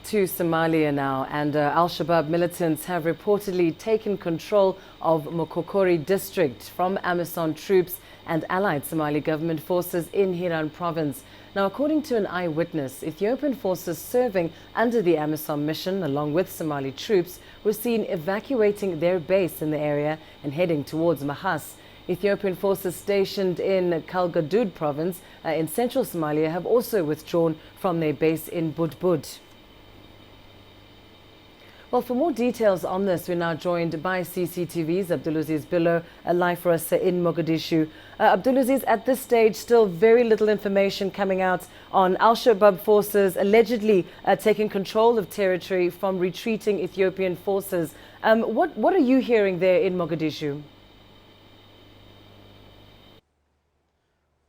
to Somalia now, and Al-Shabaab militants have reportedly taken control of Moqokori district from AMISOM troops and allied Somali government forces in Hiiran province. Now, according to an eyewitness, Ethiopian forces serving under the AMISOM mission along with Somali troops were seen evacuating their base in the area and heading towards Mahas. Ethiopian forces stationed in Galgadud province in Central Somalia have also withdrawn from their base in Budbud. Well, for more details on this, we're now joined by CCTV's Abdulaziz Billo, live for us in Mogadishu. Abdulaziz, at this stage, still very little information coming out on Al-Shabaab forces allegedly taking control of territory from retreating Ethiopian forces. What are you hearing there in Mogadishu?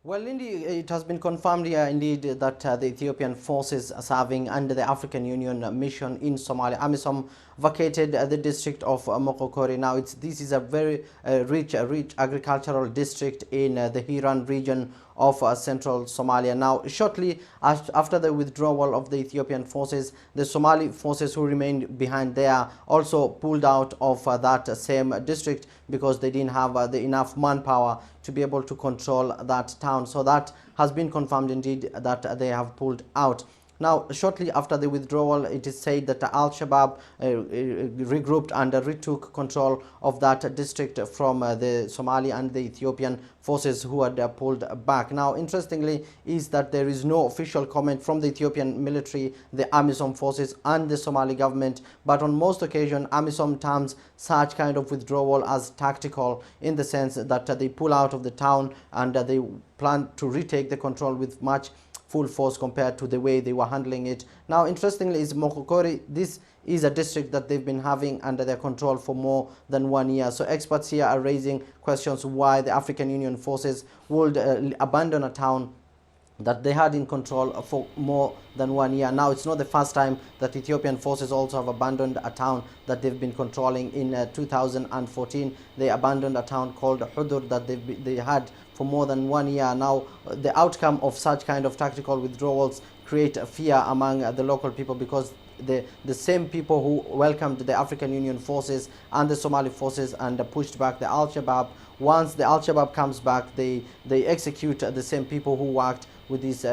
Well, indeed, it has been confirmed here, indeed, that the Ethiopian forces serving under the African Union mission in Somalia, AMISOM, vacated the district of Moqokori. Now, this is a very rich agricultural district in the Hiiran region of Central Somalia. Now, shortly after the withdrawal of the Ethiopian forces, the Somali forces who remained behind there also pulled out of that same district because they didn't have the enough manpower to be able to control that town. So that has been confirmed indeed that they have pulled out. Now, shortly after the withdrawal, it is said that Al-Shabaab regrouped and retook control of that district from the Somali and the Ethiopian forces who had pulled back. Now, interestingly, is that there is no official comment from the Ethiopian military, the AMISOM forces and the Somali government, but on most occasions, AMISOM terms such kind of withdrawal as tactical, in the sense that they pull out of the town and they plan to retake the control with much full force compared to the way they were handling it. Now, interestingly, is Moqokori, this is a district that they've been having under their control for more than 1 year. So experts here are raising questions why the African Union forces would abandon a town that they had in control for more than 1 year. Now, it's not the first time that Ethiopian forces also have abandoned a town that they've been controlling. In 2014, they abandoned a town called Hudur that they had for more than 1 year. Now, the outcome of such kind of tactical withdrawals create a fear among the local people, because the same people who welcomed the African Union forces and the Somali forces and pushed back the Al-Shabaab, once the Al-Shabaab comes back, they execute the same people who worked with these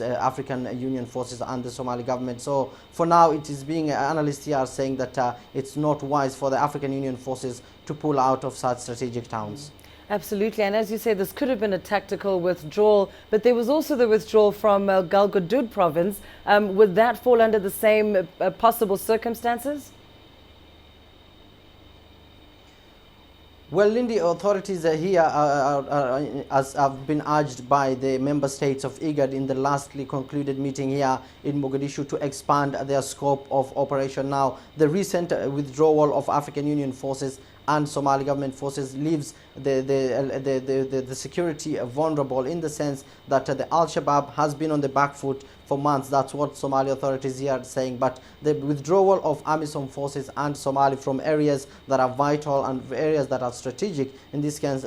African Union forces and the Somali government. So for now, it is being analysts here are saying that it's not wise for the African Union forces to pull out of such strategic towns. Absolutely, and as you say, this could have been a tactical withdrawal, but there was also the withdrawal from Galgadud province. Would that fall under the same possible circumstances? Well, Lindy, authorities here as have been urged by the member states of IGAD in the lastly concluded meeting here in Mogadishu to expand their scope of operation. Now, the recent withdrawal of African Union forces and Somali government forces leaves the security vulnerable, in the sense that the Al-Shabaab has been on the back foot for months. That's what Somali authorities here are saying. But the withdrawal of AMISOM forces and Somali from areas that are vital and areas that are strategic, in this sense,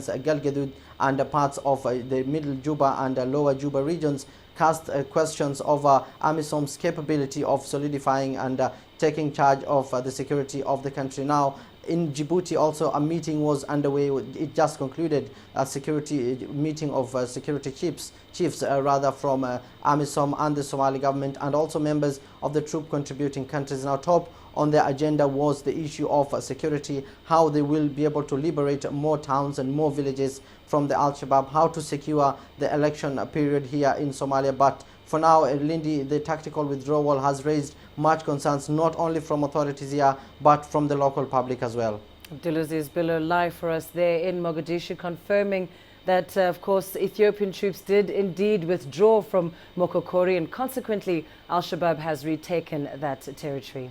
Galgadud and parts of the Middle Juba and Lower Juba regions, cast questions over AMISOM's capability of solidifying and taking charge of the security of the country. Now, in Djibouti also a meeting was underway. It just concluded a security meeting of security chiefs from AMISOM and the Somali government, and also members of the troop contributing countries. Now, top on the agenda was the issue of security, how they will be able to liberate more towns and more villages from the Al-Shabaab, how to secure the election period here in Somalia. But for now, Lindy, the tactical withdrawal has raised much concerns, not only from authorities here, but from the local public as well. Abdulaziz Billo live for us there in Mogadishu, confirming that, of course, Ethiopian troops did indeed withdraw from Moqokori, and consequently, Al-Shabaab has retaken that territory.